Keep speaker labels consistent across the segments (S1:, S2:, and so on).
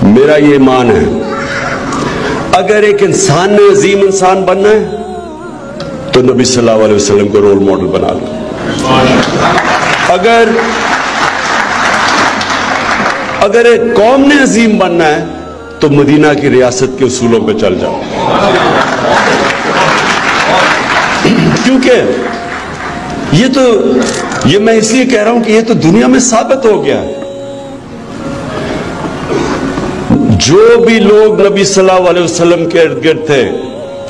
S1: میرا یہ ایمان ہے اگر ایک انسان نے عظیم انسان بننا ہے تو نبی صلی اللہ علیہ وسلم کو رول ماڈل بنا لو. اگر ایک قوم نے عظیم بننا ہے تو مدینہ کی ریاست کے اصولوں پہ چل جاؤ. کیونکہ یہ میں اس لیے کہہ رہا ہوں کہ یہ تو دنیا میں ثابت ہو گیا ہے. جو بھی لوگ نبی صلی اللہ علیہ وسلم کے ارد گرد تھے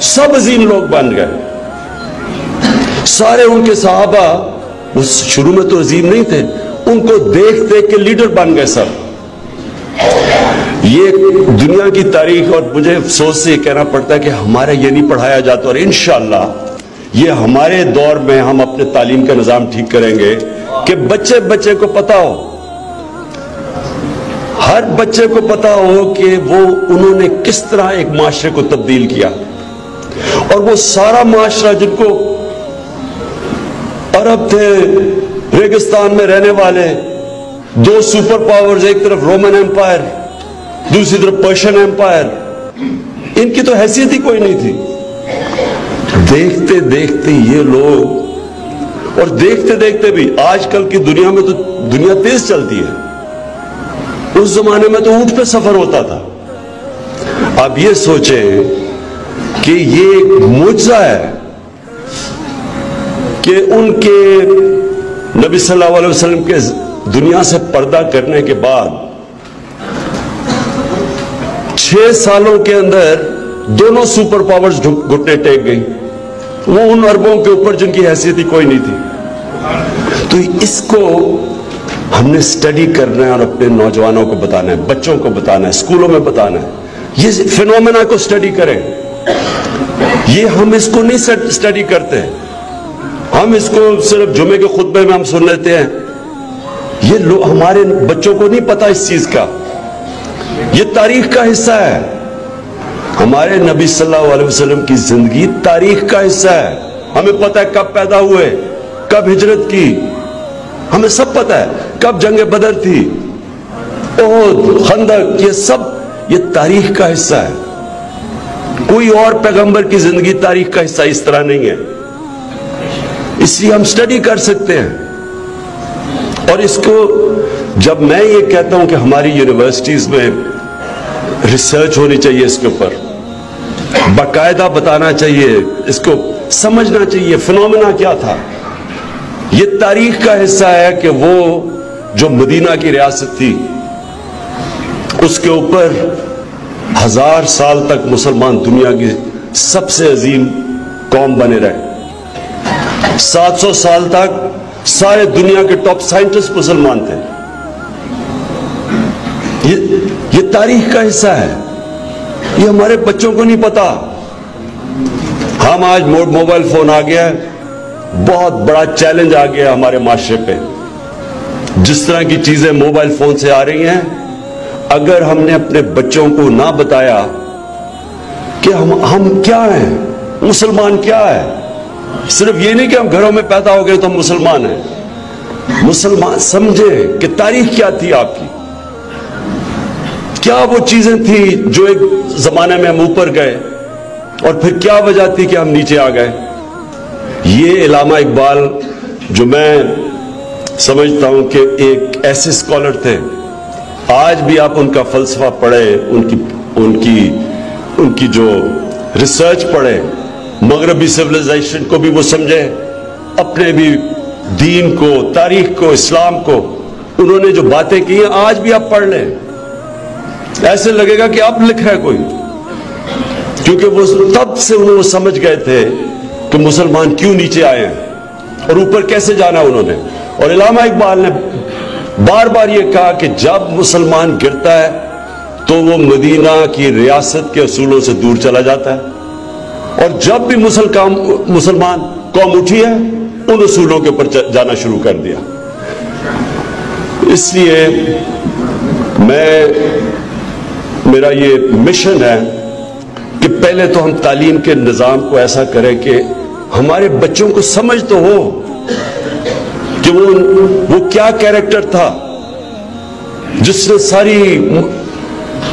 S1: سب عظیم لوگ بن گئے. سارے ان کے صحابہ وہ شروع میں تو عظیم نہیں تھے, ان کو دیکھ دیکھ کے لیڈر بن گئے سب. یہ دنیا کی تاریخ, اور مجھے افسوس سے یہ کہنا پڑتا ہے کہ ہمارا یہ نہیں پڑھایا جاتا, اور انشاءاللہ یہ ہمارے دور میں ہم اپنے تعلیم کا نظام ٹھیک کریں گے کہ بچے کو پتا ہو, ہر بچے کو پتا ہو کہ انہوں نے کس طرح ایک معاشرے کو تبدیل کیا. اور وہ سارا معاشرہ جن کو عرب تھے ریگستان میں رہنے والے, دو سپر پاورز, ایک طرف رومن ایمپائر دوسری طرف پرشین ایمپائر, ان کی تو حیثیت ہی کوئی نہیں تھی. دیکھتے دیکھتے یہ لوگ, اور دیکھتے دیکھتے بھی آج کل کی دنیا میں تو دنیا تیز چلتی ہے, اس زمانے میں تو اونٹ پہ سفر ہوتا تھا. اب یہ سوچیں کہ یہ ایک معجزہ ہے کہ ان کے نبی صلی اللہ علیہ وسلم کے دنیا سے پردہ کرنے کے بعد 6 سالوں کے اندر دونوں سپر پاورز گھٹنے ٹیک گئی, وہ ان عربوں کے اوپر جن کی حیثیت ہی کوئی نہیں تھی. تو اس کو ہم نے سٹڈی کرنا ہے اور اپنے نوجوانوں کو بتانا ہے, بچوں کو بتانا ہے, اسکولوں میں بتانا ہے. یہ فینومینا کو سٹڈی کریں. یہ ہم اس کو نہیں سٹڈی کرتے, ہم اس کو صرف جمعے کے خطبے میں ہم سن لیتے ہیں. یہ ہمارے بچوں کو نہیں پتا اس چیز کا. یہ تاریخ کا حصہ ہے. ہمارے نبی صلی اللہ علیہ وسلم کی زندگی تاریخ کا حصہ ہے. ہمیں پتا ہے کب پیدا ہوئے, کب ہجرت کی, ہمیں سب پتا ہے کب جنگ بدر تھی, احد, خندق, یہ سب یہ تاریخ کا حصہ ہے. کوئی اور پیغمبر کی زندگی تاریخ کا حصہ اس طرح نہیں ہے. اس لیے ہم سٹڈی کر سکتے ہیں. اور اس کو جب میں یہ کہتا ہوں کہ ہماری یونیورسٹیز میں ریسرچ ہونی چاہیے, اس کے اوپر باقاعدہ بتانا چاہیے, اس کو سمجھنا چاہیے فینومینا کیا تھا. یہ تاریخ کا حصہ ہے کہ وہ جو مدینہ کی ریاست تھی اس کے اوپر 1000 سال تک مسلمان دنیا کی سب سے عظیم قوم بنے رہے. 700 سال تک سارے دنیا کے ٹاپ سائنٹسٹ مسلمان تھے. یہ تاریخ کا حصہ ہے. یہ ہمارے بچوں کو نہیں پتا. ہم آج موبائل فون آ گیا ہے, بہت بڑا چیلنج آ گیا ہمارے معاشرے پہ. جس طرح کی چیزیں موبائل فون سے آ رہی ہیں, اگر ہم نے اپنے بچوں کو نہ بتایا کہ ہم کیا ہیں, مسلمان کیا ہے, صرف یہ نہیں کہ ہم گھروں میں پیدا ہو گئے تو ہم مسلمان ہیں. مسلمان سمجھیں کہ تاریخ کیا تھی آپ کی, کیا وہ چیزیں تھیں جو ایک زمانے میں ہم اوپر گئے, اور پھر کیا وجہ تھی کہ ہم نیچے آ گئے. یہ علامہ اقبال جو میں سمجھتا ہوں کہ ایک ایسے اسکالر تھے, آج بھی آپ ان کا فلسفہ پڑھیں, ان کی جو ریسرچ پڑھیں, مغربی سیولائزیشن کو بھی وہ سمجھے, اپنے بھی دین کو, تاریخ کو, اسلام کو, انہوں نے جو باتیں کی ہیں آج بھی آپ پڑھ لیں, ایسے لگے گا کہ آپ لکھ رہے کوئی. کیونکہ وہ تب سے انہوں سمجھ گئے تھے کہ مسلمان کیوں نیچے آئے ہیں اور اوپر کیسے جانا انہوں نے. اور علامہ اقبال نے بار بار یہ کہا کہ جب مسلمان گرتا ہے تو وہ مدینہ کی ریاست کے اصولوں سے دور چلا جاتا ہے, اور جب بھی مسلمان قوم اٹھی ہے ان اصولوں کے اوپر جانا شروع کر دیا. اس لیے میرا یہ مشن ہے کہ پہلے تو ہم تعلیم کے نظام کو ایسا کریں کہ ہمارے بچوں کو سمجھ تو ہو کہ وہ کیا کیریکٹر تھا جس نے ساری